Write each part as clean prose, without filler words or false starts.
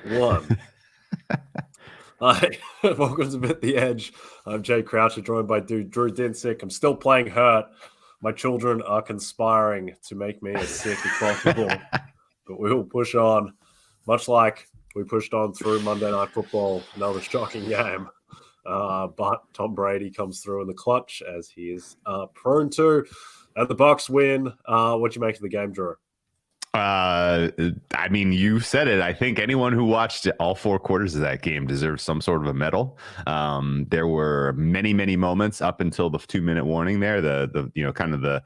one. Hi, welcome to Bet the Edge. I'm Jay Croucher, joined by Drew Dinsick. I'm still playing hurt. My children are conspiring to make me as sick as possible, but we will push on, much like we pushed on through Monday Night Football, another shocking game. But Tom Brady comes through in the clutch, as he is prone to. And the Bucs win. What do you make of the game, Drew? I mean, you said it. I think anyone who watched all four quarters of that game deserves some sort of a medal. There were many moments up until the 2-minute warning there, the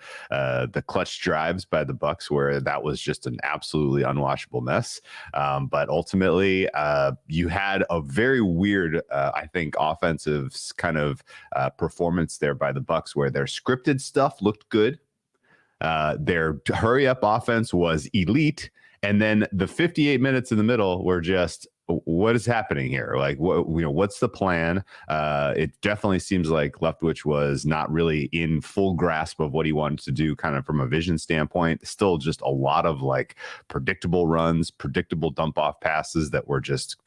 clutch drives by the Bucs where that was just an absolutely unwatchable mess. But ultimately, you had a very weird, I think, offensive kind of performance there by the Bucs where their scripted stuff looked good. Their hurry up offense was elite. And then the 58 minutes in the middle were just, what is happening here? Like, what's the plan? It definitely seems like Leftwich was not really in full grasp of what he wanted to do, kind of from a vision standpoint. Still just a lot of like predictable runs, predictable dump off passes that were just,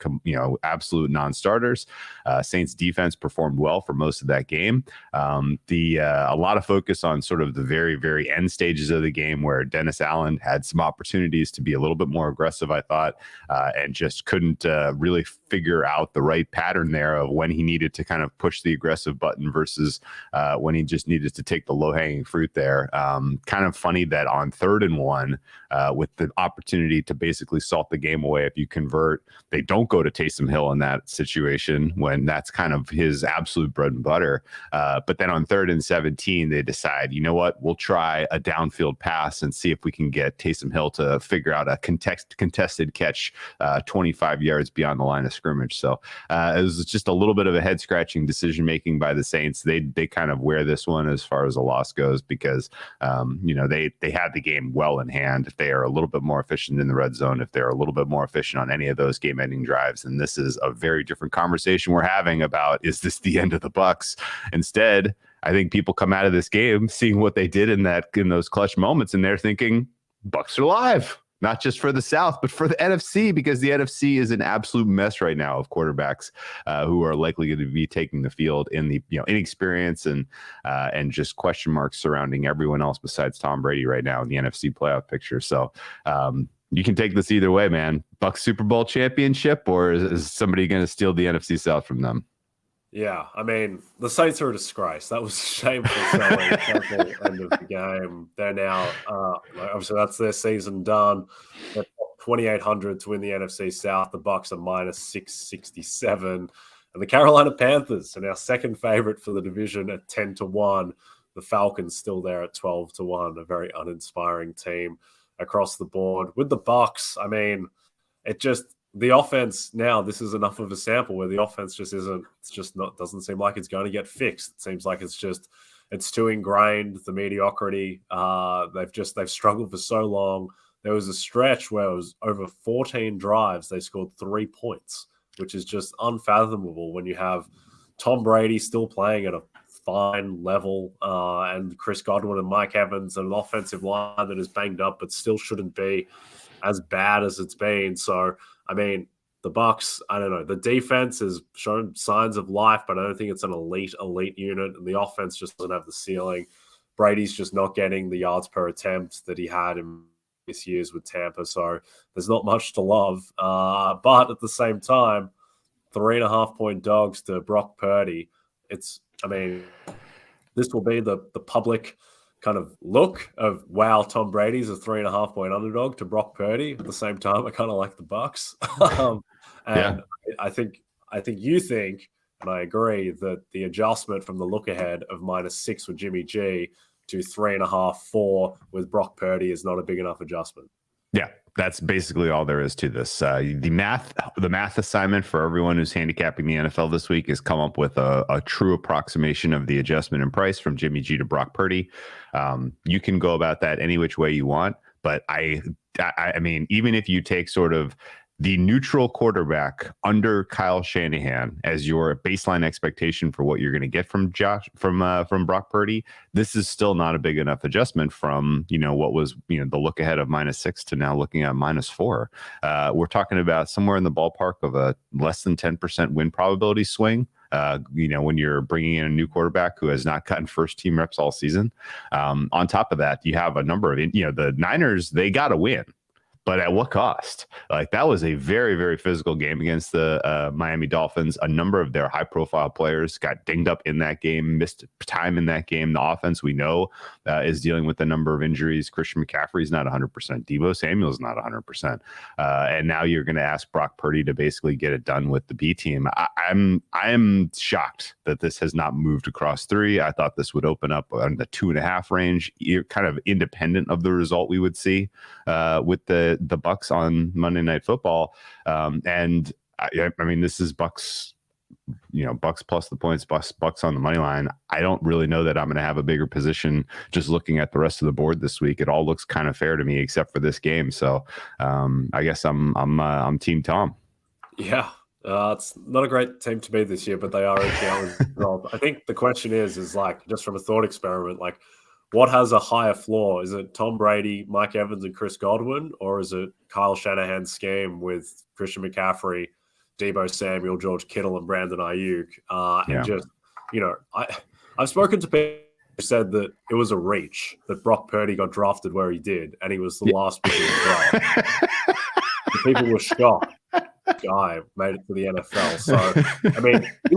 absolute non-starters. Saints defense performed well for most of that game. A lot of focus on sort of the very, very end stages of the game where Dennis Allen had some opportunities to be a little bit more aggressive, I thought, and just couldn't really figure out the right pattern there of when he needed to kind of push the aggressive button versus when he just needed to take the low-hanging fruit there. Kind of funny that on 3rd and 1, with the opportunity to basically salt the game away if you convert, they don't go to Taysom Hill in that situation when that's kind of his absolute bread and butter. But then on 3rd and 17, they decide, you know what, we'll try a downfield pass and see if we can get Taysom Hill to figure out a contested catch 25 yards beyond the line of scrimmage. So it was just a little bit of a head scratching decision making by the Saints. They kind of wear this one as far as a loss goes because they had the game well in hand. If they are a little bit more efficient in the red zone, if they're a little bit more efficient on any of those game ending drives, and this is a very different conversation we're having about, is this the end of the Bucs? Instead, I think people come out of this game seeing what they did in those clutch moments, and they're thinking Bucs are live. Not just for the South, but for the NFC, because the NFC is an absolute mess right now of quarterbacks who are likely going to be taking the field in the inexperience and just question marks surrounding everyone else besides Tom Brady right now in the NFC playoff picture. So you can take this either way, man. Bucs Super Bowl championship, or is somebody going to steal the NFC South from them? Yeah, I mean, the Saints are a disgrace. That was shameful selling at the end of the game. They're now, obviously, that's their season done. They're 2,800 to win the NFC South. The Bucs are minus 667. And the Carolina Panthers are now second favorite for the division at 10-1. The Falcons still there at 12-1. A very uninspiring team across the board. With the Bucs, I mean, the offense now, this is enough of a sample where the offense doesn't seem like it's going to get fixed. It seems like it's too ingrained, the mediocrity. They've struggled for so long. There was a stretch where it was over 14 drives. They scored 3 points, which is just unfathomable when you have Tom Brady still playing at a fine level and Chris Godwin and Mike Evans and an offensive line that is banged up, but still shouldn't be as bad as it's been. So, I mean, the Bucs, I don't know. The defense has shown signs of life, but I don't think it's an elite unit. And the offense just doesn't have the ceiling. Brady's just not getting the yards per attempt that he had in this year's with Tampa. So there's not much to love. But at the same time, 3.5-point dogs to Brock Purdy. This will be the public kind of look of, wow, Tom Brady's a 3.5-point underdog to Brock Purdy. At the same time, I kind of like the Bucs. I think you think, and I agree, that the adjustment from the look ahead of -6 with Jimmy G to 3.5, 4 with Brock Purdy is not a big enough adjustment. Yeah, that's basically all there is to this. The math assignment for everyone who's handicapping the NFL this week is come up with a true approximation of the adjustment in price from Jimmy G to Brock Purdy. You can go about that any which way you want, but I mean, even if you take sort of the neutral quarterback under Kyle Shanahan as your baseline expectation for what you're going to get from Brock Purdy, this is still not a big enough adjustment from, what was, the look ahead of -6 to now looking at -4. We're talking about somewhere in the ballpark of a less than 10% win probability swing. When you're bringing in a new quarterback who has not gotten first team reps all season. On top of that, you have a number of, the Niners, they got to win. But at what cost? Like, that was a very, very physical game against the Miami Dolphins. A number of their high-profile players got dinged up in that game, missed time in that game. The offense, we know, is dealing with a number of injuries. Christian McCaffrey's not 100%. Deebo Samuel's not 100%. And now you're going to ask Brock Purdy to basically get it done with the B team. I'm shocked that this has not moved across 3. I thought this would open up on the 2.5 range, kind of independent of the result we would see with the Bucs on Monday Night Football. And I mean, this is Bucs, Bucs plus the points, Bucs on the money line. I don't really know that I'm going to have a bigger position just looking at the rest of the board this week. It all looks kind of fair to me, except for this game. So I guess I'm Team Tom. Yeah. It's not a great team to be this year, but they are a challenge. I think the question is like, just from a thought experiment, like, what has a higher floor? Is it Tom Brady, Mike Evans, and Chris Godwin, or is it Kyle Shanahan's scheme with Christian McCaffrey, Deebo Samuel, George Kittle, and Brandon Ayuk? And just, I've spoken to people who said that it was a reach that Brock Purdy got drafted where he did, and he was the last pick of the draft. People were shocked. Guy made it to the NFL. So, I mean, he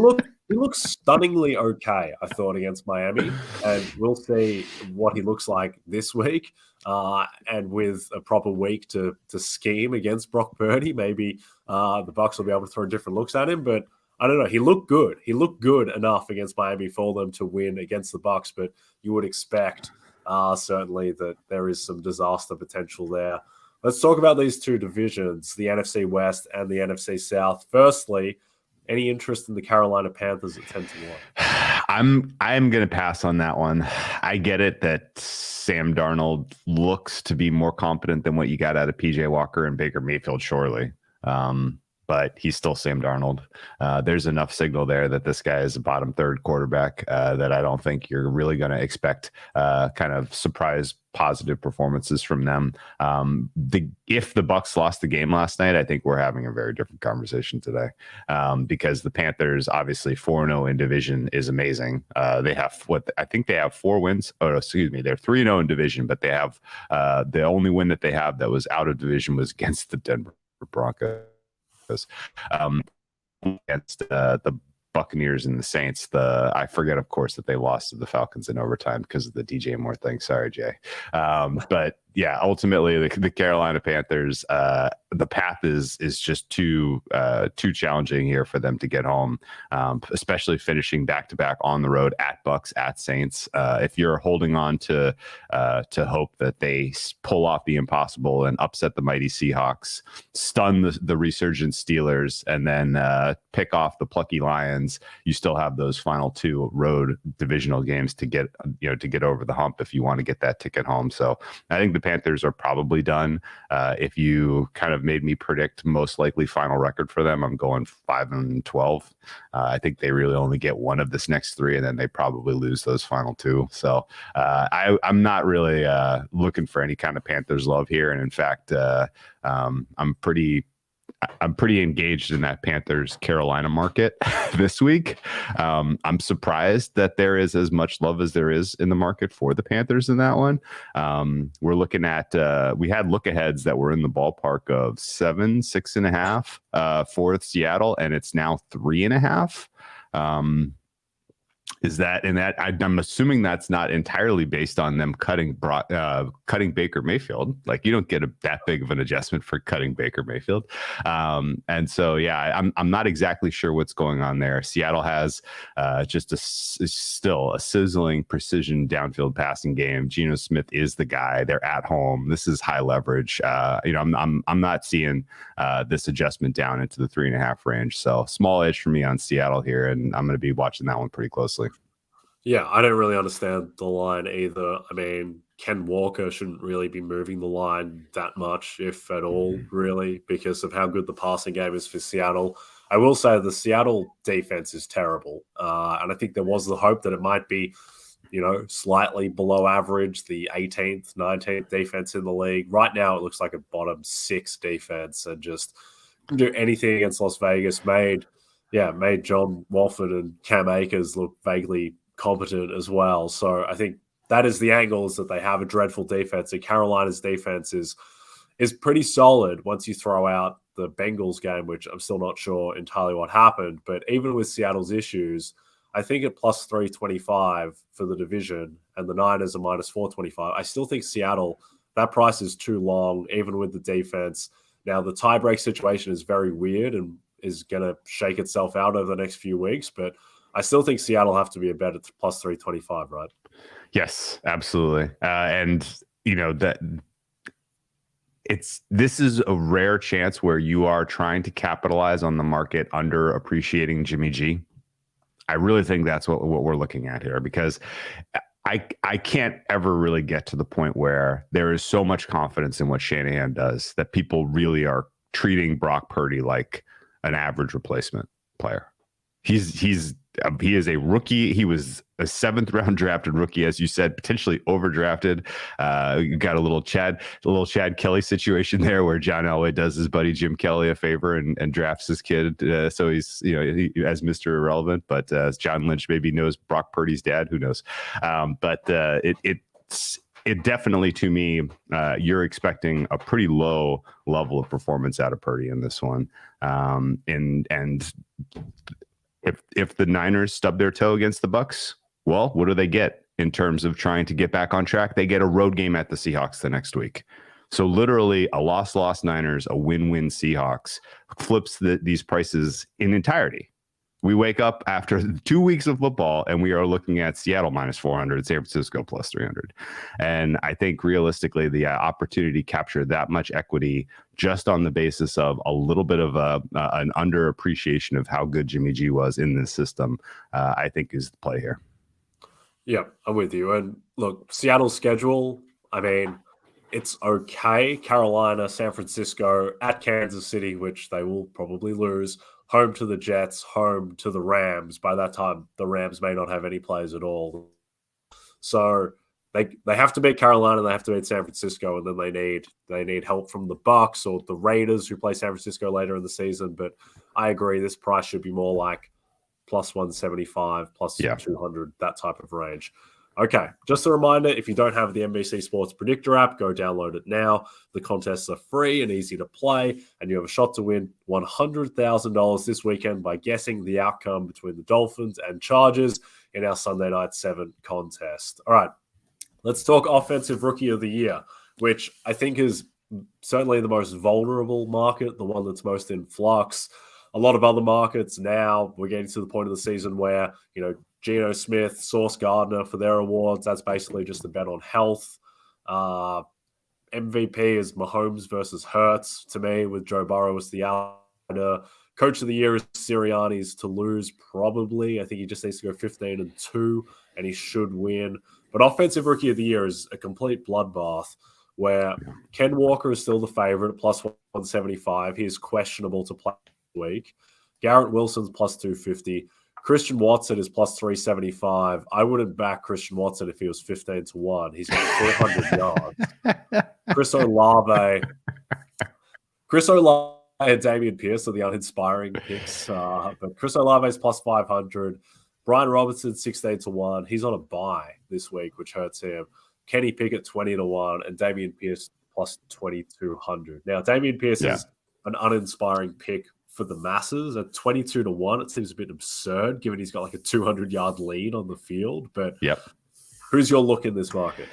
looks stunningly okay, I thought, against Miami, and we'll see what he looks like this week. And with a proper week to scheme against Brock Purdy, maybe the Bucs will be able to throw different looks at him. But I don't know. He looked good. He looked good enough against Miami for them to win against the Bucs. But you would expect certainly that there is some disaster potential there. Let's talk about these two divisions, the NFC West and the NFC South. Firstly, any interest in the Carolina Panthers at 10-1? I'm going to pass on that one. I get it that Sam Darnold looks to be more competent than what you got out of PJ Walker and Baker Mayfield, surely. But he's still Sam Darnold. There's enough signal there that this guy is a bottom third quarterback that I don't think you're really going to expect kind of surprise positive performances from them. If the Bucs lost the game last night, I think we're having a very different conversation today because the Panthers, obviously 4-0 in division is amazing. They have I think they have 4 wins. Oh, excuse me. They're 3-0 in division, but they have the only win that they have that was out of division was against the Denver Broncos. Against the Buccaneers and the Saints. I forget, of course, that they lost to the Falcons in overtime because of the DJ Moore thing. Sorry, Jay. But yeah, ultimately the Carolina Panthers, the path is just too challenging here for them to get home, especially finishing back-to-back on the road at Bucs, at Saints. If you're holding on to hope that they pull off the impossible and upset the mighty Seahawks, stun the resurgent Steelers, and then pick off the plucky Lions, you still have those final 2 road divisional games to get over the hump if you want to get that ticket home. So I think the Panthers are probably done. If you kind of made me predict most likely final record for them, I'm going 5-12. I think they really only get one of this next 3, and then they probably lose those final 2. So I'm not really looking for any kind of Panthers love here. And in fact, I'm pretty engaged in that Panthers Carolina market this week. I'm surprised that there is as much love as there is in the market for the Panthers in that one. We're looking at, we had look aheads that were in the ballpark of 7, 6.5 for Seattle, and it's now 3.5. Is that, and that I'm assuming that's not entirely based on them cutting Baker Mayfield. Like, you don't get that big of an adjustment for cutting Baker Mayfield. And so, yeah, I'm not exactly sure what's going on there. Seattle has just still a sizzling precision downfield passing game. Geno Smith is the guy. They're at home. This is high leverage. I'm not seeing this adjustment down into the 3.5 range. So small edge for me on Seattle here, and I'm going to be watching that one pretty closely. Yeah, I don't really understand the line either. I mean, Ken Walker shouldn't really be moving the line that much, if at all, really, because of how good the passing game is for Seattle. I will say the Seattle defense is terrible. And I think there was the hope that it might be, slightly below average, the 18th, 19th defense in the league. Right now, it looks like a bottom 6 defense, and just couldn't do anything against Las Vegas. Made John Wolford and Cam Akers look vaguely competent as well. So I think that is the angle, is that they have a dreadful defense, and Carolina's defense is pretty solid once you throw out the Bengals game, which I'm still not sure entirely what happened. But even with Seattle's issues, I think at plus 325 for the division and the Niners are minus 425, I still think Seattle, that price is too long, even with the defense. Now, the tiebreak situation is very weird and is going to shake itself out over the next few weeks, but I still think Seattle have to be a bet at plus 325, right? Yes, absolutely. And this is a rare chance where you are trying to capitalize on the market under appreciating Jimmy G. I really think that's what we're looking at here, because I can't ever really get to the point where there is so much confidence in what Shanahan does that people really are treating Brock Purdy like an average replacement player. He is a rookie. He was a 7th round drafted rookie, as you said, potentially overdrafted. You got a little Chad Kelly situation there, where John Elway does his buddy Jim Kelly a favor and drafts his kid, so he's as Mr. Irrelevant. But as John Lynch maybe knows Brock Purdy's dad, who knows? But it definitely, to me, you're expecting a pretty low level of performance out of Purdy in this one, and if the Niners stub their toe against the Bucs, well, what do they get in terms of trying to get back on track? They get a road game at the Seahawks the next week. So literally a loss Niners, a win-win Seahawks flips these prices in entirety. We wake up after 2 weeks of football and we are looking at Seattle minus 400, San Francisco plus 300. And I think realistically, the opportunity to capture that much equity just on the basis of a little bit of an underappreciation of how good Jimmy G was in this system, I think is the play here. Yeah, I'm with you. And look, Seattle's schedule, I mean, it's okay. Carolina, San Francisco, at Kansas City, which they will probably lose, home to the Jets, home to the Rams. By that time, the Rams may not have any players at all. So they have to beat Carolina, they have to beat San Francisco, and then they need help from the Bucs or the Raiders, who play San Francisco later in the season. But I agree, this price should be more like plus 175, plus 200, that type of range. Okay, just a reminder, if you don't have the NBC Sports Predictor app, go download it now. The contests are free and easy to play, and you have a shot to win $100,000 this weekend by guessing the outcome between the Dolphins and Chargers in our Sunday Night 7 contest. All right, let's talk Offensive Rookie of the Year, which I think is certainly the most vulnerable market, the one that's most in flux. A lot of other markets now, we're getting to the point of the season where, Geno Smith, Sauce Gardner for their awards, that's basically just a bet on health. MVP is Mahomes versus Hurts, to me, with Joe Burrow as the outsider. Coach of the Year is Sirianni's to lose, probably. I think he just needs to go 15-2, and he should win. But Offensive Rookie of the Year is a complete bloodbath, where Ken Walker is still the favorite at plus 175. He is questionable to play this week. Garrett Wilson's plus 250. Christian Watson is plus 375. I wouldn't back Christian Watson if he was 15-1. He's got 400 yards. Chris Olave and Dameon Pierce are the uninspiring picks. But Chris Olave is plus 500. Brian Robinson, 16-1. He's on a bye this week, which hurts him. Kenny Pickett, 20-1. And Dameon Pierce, plus 2,200. Now, Dameon Pierce is an uninspiring pick for the masses at 22-1. It seems a bit absurd given he's got like a 200-yard lead on the field. But who's your look in this market?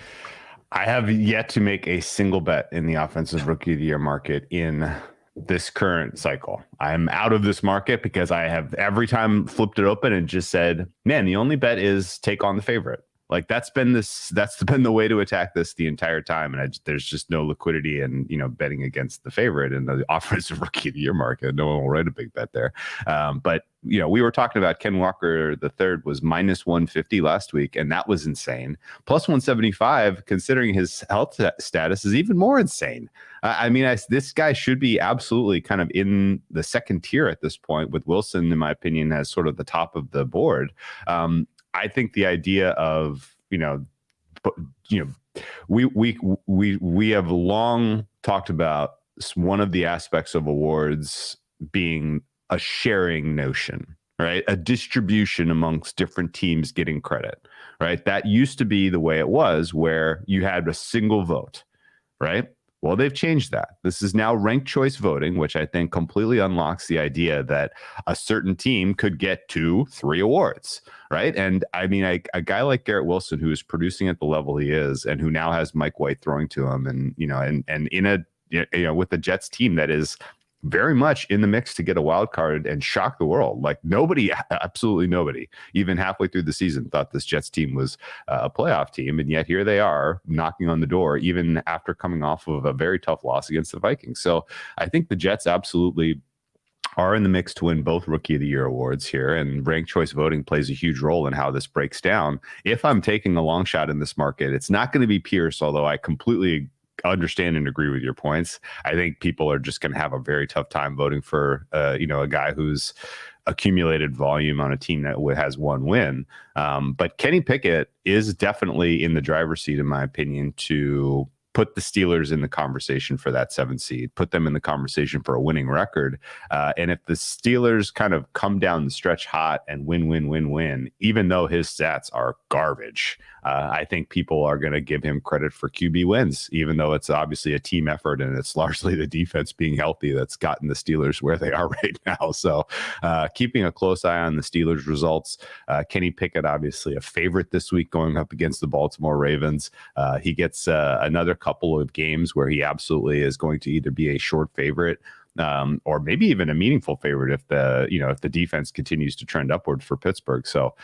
I have yet to make a single bet in the Offensive Rookie of the Year market in this current cycle. I'm out of this market because I have every time flipped it open and just said, man, the only bet is take on the favorite. Like that's been the way to attack this the entire time. And there's just no liquidity and, betting against the favorite in the offensive rookie of the year market. No one will write a big bet there. But we were talking about Ken Walker the third was minus 150 last week, and that was insane. Plus 175, considering his health status, is even more insane. This guy should be absolutely kind of in the second tier at this point, with Wilson, in my opinion, as sort of the top of the board. I think the idea of we have long talked about one of the aspects of awards being a sharing notion, right? A distribution amongst different teams getting credit, right? That used to be the way it was, where you had a single vote, right? Well, they've changed that. This is now ranked choice voting, which I think completely unlocks the idea that a certain team could get 2-3 awards, right? And I mean, a guy like Garrett Wilson, who is producing at the level he is, and who now has Mike White throwing to him, and and in a with the Jets team that is very much in the mix to get a wild card and shock the world. Like absolutely nobody, even halfway through the season, thought this Jets team was a playoff team. And yet here they are knocking on the door, even after coming off of a very tough loss against the Vikings. So I think the Jets absolutely are in the mix to win both Rookie of the Year awards here, and ranked choice voting plays a huge role in how this breaks down. If I'm taking a long shot in this market, it's not going to be Pierce, although I completely understand and agree with your points. I think people are just going to have a very tough time voting for a guy who's accumulated volume on a team that has one win. But Kenny Pickett is definitely in the driver's seat, in my opinion, to put the Steelers in the conversation for that 7th seed, put them in the conversation for a winning record. And if the Steelers kind of come down the stretch hot and win, even though his stats are garbage, I think people are going to give him credit for QB wins, even though it's obviously a team effort and it's largely the defense being healthy that's gotten the Steelers where they are right now. So keeping a close eye on the Steelers results. Kenny Pickett, obviously a favorite this week going up against the Baltimore Ravens. He gets another couple of games where he absolutely is going to either be a short favorite or maybe even a meaningful favorite if the defense continues to trend upward for Pittsburgh. So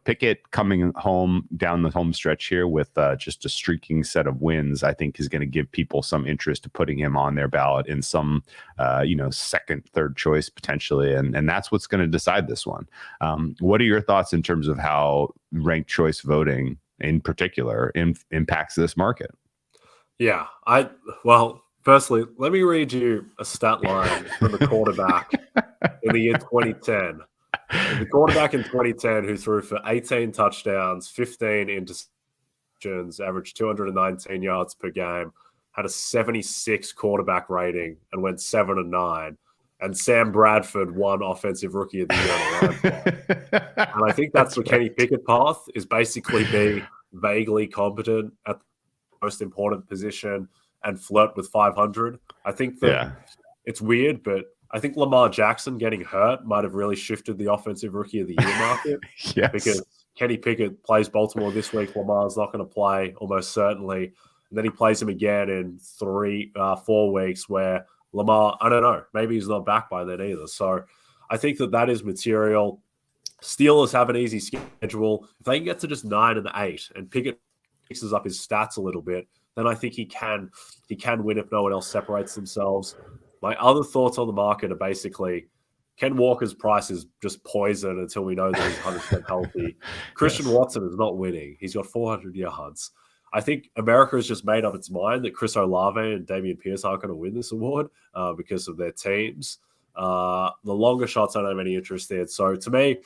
Pickett coming home down the home stretch here with just a streaking set of wins, I think is going to give people some interest to putting him on their ballot in some second, third choice potentially, and that's what's going to decide this one. What are your thoughts in terms of how ranked choice voting in particular impacts this market? Yeah, firstly, let me read you a stat line from the quarterback in the year 2010. The quarterback in 2010 who threw for 18 touchdowns, 15 interceptions, averaged 219 yards per game, had a 76 quarterback rating, and went 7-9. And Sam Bradford won Offensive Rookie of the Year. And I think that's the Kenny Pickett path, is basically be vaguely competent at the most important position and flirt with 500. I think that it's weird, but I think Lamar Jackson getting hurt might have really shifted the Offensive Rookie of the Year market. Yes. Because Kenny Pickett plays Baltimore this week. Lamar's not going to play almost certainly. And then he plays him again in 4 weeks where Lamar, I don't know, maybe he's not back by then either. So I think that is material. Steelers have an easy schedule. If they can get to just 9 and 8 and Pickett fixes up his stats a little bit, then I think he can win if no one else separates themselves. My other thoughts on the market are basically Ken Walker's price is just poison until we know that he's 100% healthy. Christian Watson is not winning. He's got 400 yards. I think America has just made up its mind that Chris Olave and Dameon Pierce aren't going to win this award because of their teams. The longer shots don't have any interest there. So to me,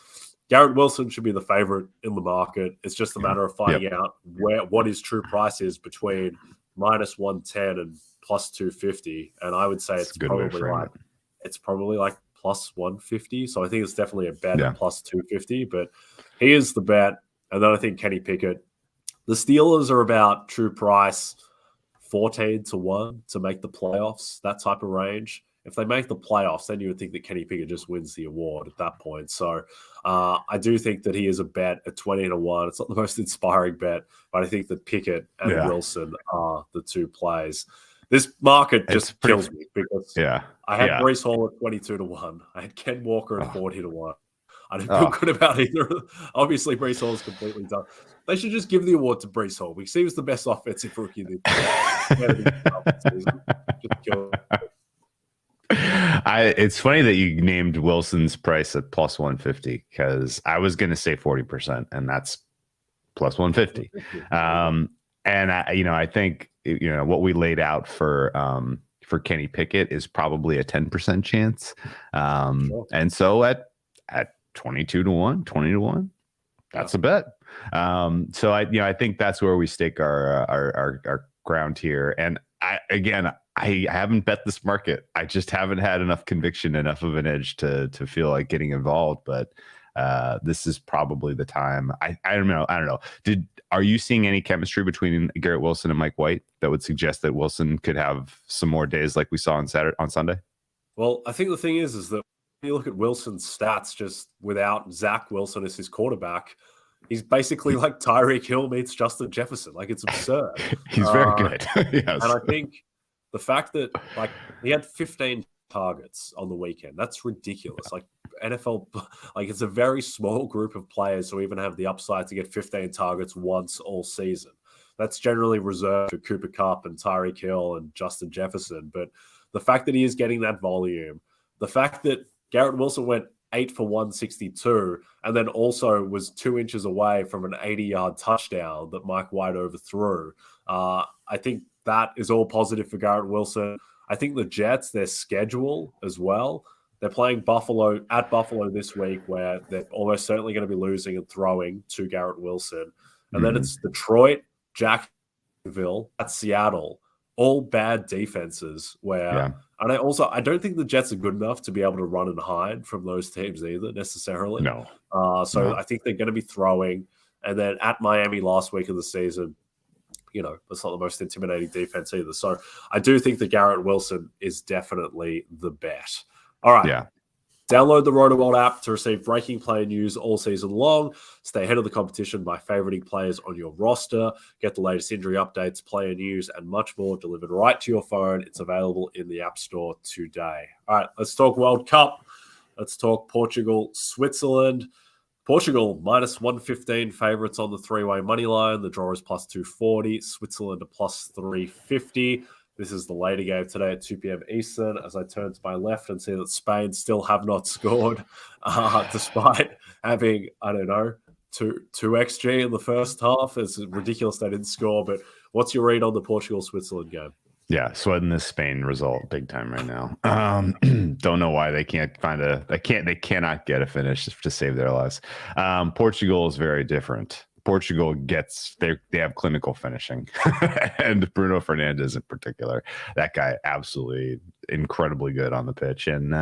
Garrett Wilson should be the favorite in the market. It's just a matter of finding out what his true price is between minus 110 and plus 250. And I would say it's probably like plus 150. So I think it's definitely a bet at plus 250. But he is the bet. And then I think Kenny Pickett. The Steelers are about true price 14-1 to make the playoffs, that type of range. If they make the playoffs, then you would think that Kenny Pickett just wins the award at that point. So I do think that he is a bet at 20-1. It's not the most inspiring bet, but I think that Pickett and Wilson are the two plays. This market just kills me because I had Breece Hall at 22-1. I had Ken Walker at 40-1. I didn't feel good about either. Obviously, Breece Hall is completely done. They should just give the award to Breece Hall. He seems the best offensive rookie this season. It's funny that you named Wilson's price at plus 150 because I was going to say 40%, and that's plus 150. And I think what we laid out for Kenny Pickett is probably a 10% chance. Sure. And so at 22 to 1, 20 to 1, that's a bet. So I think that's where we stake our ground here. And I haven't bet this market. I just haven't had enough conviction, enough of an edge to feel like getting involved. But this is probably the time. I don't know. Are you seeing any chemistry between Garrett Wilson and Mike White that would suggest that Wilson could have some more days like we saw on Sunday? Well, I think the thing is that when you look at Wilson's stats, just without Zach Wilson as his quarterback, he's basically like Tyreek Hill meets Justin Jefferson. Like, it's absurd. He's very good. Yes. And I think the fact that he had 15 targets on the weekend, that's ridiculous. Like, NFL, it's a very small group of players who even have the upside to get 15 targets once all season. That's generally reserved for Cooper Kupp and Tyreek Hill and Justin Jefferson. But the fact that he is getting that volume, the fact that Garrett Wilson went 8 for 162 and then also was 2 inches away from an 80-yard touchdown that Mike White overthrew, I think that is all positive for Garrett Wilson. I think the Jets, their schedule as well, they're playing at Buffalo this week, where they're almost certainly going to be losing and throwing to Garrett Wilson. And then it's Detroit, Jacksonville, at Seattle, all bad defenses and I don't think the Jets are good enough to be able to run and hide from those teams either necessarily. No. I think they're going to be throwing. And then at Miami last week of the season, that's not the most intimidating defense either. So I do think that Garrett Wilson is definitely the bet. All right. Yeah. Download the RotoWorld app to receive breaking player news all season long. Stay ahead of the competition by favoriting players on your roster. Get the latest injury updates, player news, and much more delivered right to your phone. It's available in the App Store today. All right, let's talk World Cup. Let's talk Portugal, Switzerland. Portugal, minus 115 favorites on the three-way money line. The draw is plus 240. Switzerland, a plus 350. This is the later game today at 2 p.m. Eastern, as I turn to my left and see that Spain still have not scored, despite having, 2 XG in the first half. It's ridiculous they didn't score, but what's your read on the Portugal-Switzerland game? Yeah, sweating this Spain result big time right now. Don't know why they can't they cannot get a finish to save their lives. Portugal is very different. Portugal they have clinical finishing, and Bruno Fernandes in particular. That guy absolutely incredibly good on the pitch, and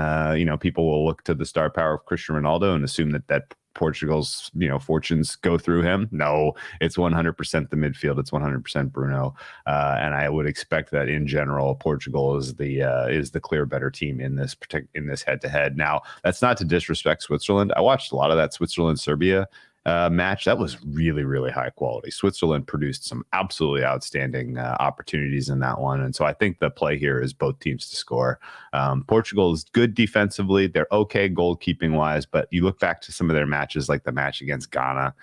people will look to the star power of Cristiano Ronaldo and assume that Portugal's fortunes go through him. No, it's 100% the midfield. It's 100% Bruno, and I would expect that in general, Portugal is the clear better team in this head to head. Now, that's not to disrespect Switzerland. I watched a lot of that Switzerland-Serbia match. That was really, really high quality. Switzerland produced some absolutely outstanding opportunities in that one. And so I think the play here is both teams to score. Portugal is good defensively. They're okay goalkeeping wise, but you look back to some of their matches, like the match against Ghana,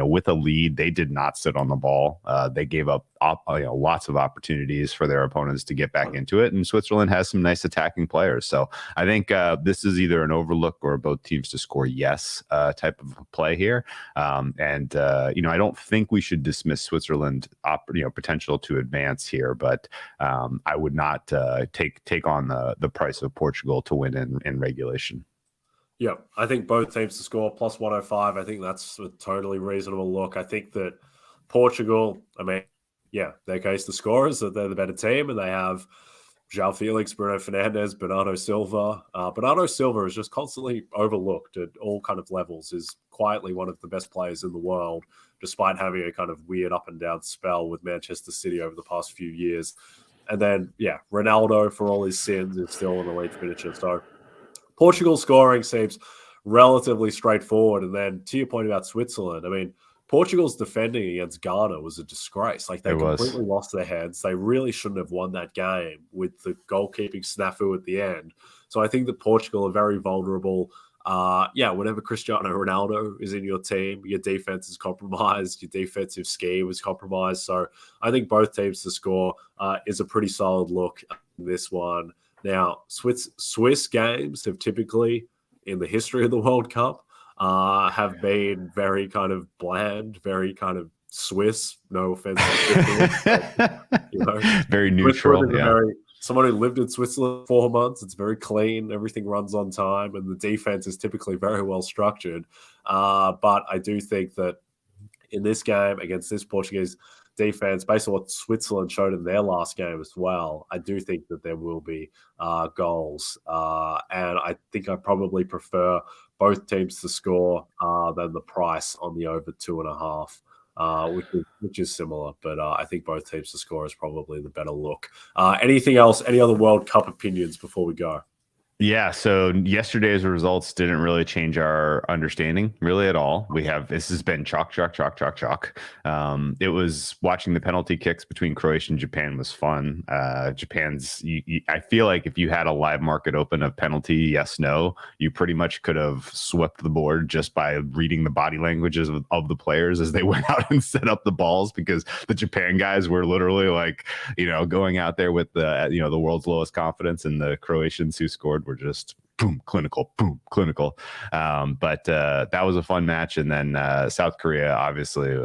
with a lead, they did not sit on the ball. They gave up lots of opportunities for their opponents to get back into it. And Switzerland has some nice attacking players. So I think this is either an overlook or both teams to score yes type of play here. I don't think we should dismiss Switzerland potential to advance here, but I would not take on the price of Portugal to win in regulation. Yeah, I think both teams to score plus 105. I think that's a totally reasonable look. I think that Portugal, their case to score is that they're the better team, and they have João Felix, Bruno Fernandes, Bernardo Silva. Bernardo Silva is just constantly overlooked at all kind of levels, is quietly one of the best players in the world, despite having a kind of weird up and down spell with Manchester City over the past few years. And then, Ronaldo, for all his sins, is still an elite finisher. So Portugal scoring seems relatively straightforward. And then to your point about Switzerland, Portugal's defending against Ghana was a disgrace. Like, they completely lost their heads. They really shouldn't have won that game with the goalkeeping snafu at the end. So I think that Portugal are very vulnerable. whenever Cristiano Ronaldo is in your team, your defense is compromised, your defensive scheme is compromised. So I think both teams to score is a pretty solid look in this one. Now, Swiss games have typically, in the history of the World Cup, have been very kind of bland, very kind of Swiss. No offense to Switzerland, very neutral. Someone who lived in Switzerland 4 months. It's very clean. Everything runs on time, and the defense is typically very well structured. But I do think that in this game against this Portuguese defense, based on what Switzerland showed in their last game as well, I do think that there will be goals. And I think I probably prefer both teams to score than the price on the over 2.5. Which is similar, but I think both teams to score is probably the better look. Anything else? Any other World Cup opinions before we go? Yeah, so yesterday's results didn't really change our understanding really at all. This has been chalk. It was watching the penalty kicks between Croatia and Japan was fun. I feel like if you had a live market open of penalty, yes, no, you pretty much could have swept the board just by reading the body languages of the players as they went out and set up the balls, because the Japan guys were literally like, going out there with the world's lowest confidence, and the Croatians who scored were just boom, clinical. But that was a fun match. And then South Korea, obviously,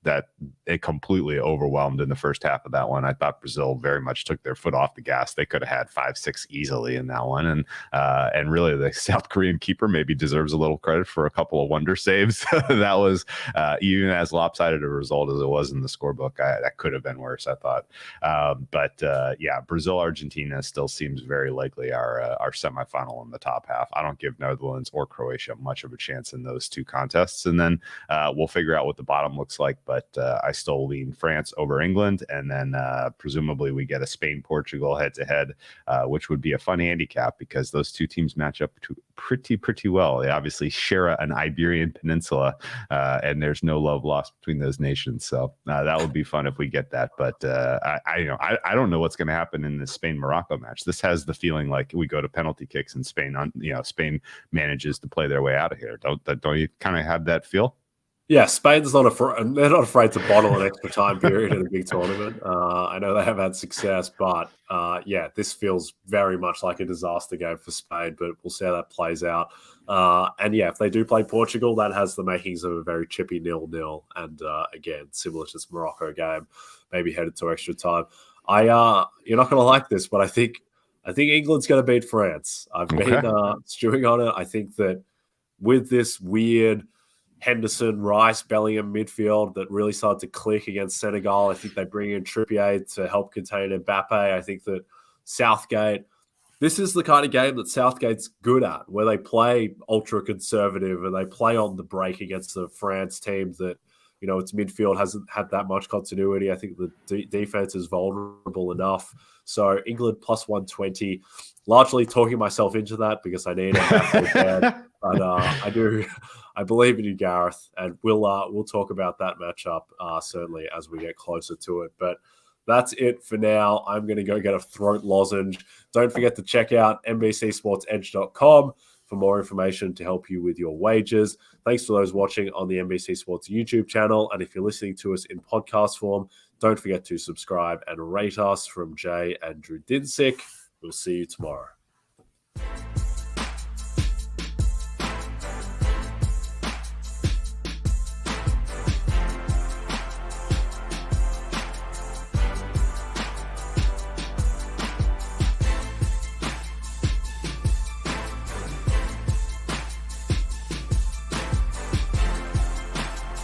that it completely overwhelmed in the first half of that one. I thought Brazil very much took their foot off the gas. They could have had 5-6 easily in that one. And really the South Korean keeper maybe deserves a little credit for a couple of wonder saves. That was even as lopsided a result as it was in the scorebook. That could have been worse, I thought. Brazil, Argentina still seems very likely our semifinal in the top half. I don't give Netherlands or Croatia much of a chance in those two contests. And then we'll figure out what the bottom looks like. But I still lean France over England. And then presumably we get a Spain-Portugal head-to-head, which would be a fun handicap because those two teams match up pretty well. They obviously share an Iberian Peninsula, and there's no love lost between those nations. So that would be fun if we get that. But I don't know what's going to happen in this Spain-Morocco match. This has the feeling like we go to penalty kicks and Spain manages to play their way out of here. Don't you kind of have that feel? Yeah, Spain's they're not afraid to bottle an extra time period in a big tournament. I know they have had success, but this feels very much like a disaster game for Spain, but we'll see how that plays out. If they do play Portugal, that has the makings of a very chippy 0-0. And again, similar to this Morocco game, maybe headed to extra time. You're not going to like this, but I think England's going to beat France. I've been stewing on it. I think that with this weird Henderson, Rice, Bellingham midfield that really started to click against Senegal. I think they bring in Trippier to help contain Mbappe. I think that Southgate, this is the kind of game that Southgate's good at, where they play ultra-conservative and they play on the break against the France team that, its midfield hasn't had that much continuity. I think the defense is vulnerable enough. So England plus 120, largely talking myself into that because I need it. But I believe in you, Gareth, and we'll talk about that matchup certainly as we get closer to it. But that's it for now. I'm going to go get a throat lozenge. Don't forget to check out NBCSportsEdge.com for more information to help you with your wagers. Thanks to those watching on the NBC Sports YouTube channel. And if you're listening to us in podcast form, don't forget to subscribe and rate us. From Jay and Drew Dinsick, we'll see you tomorrow.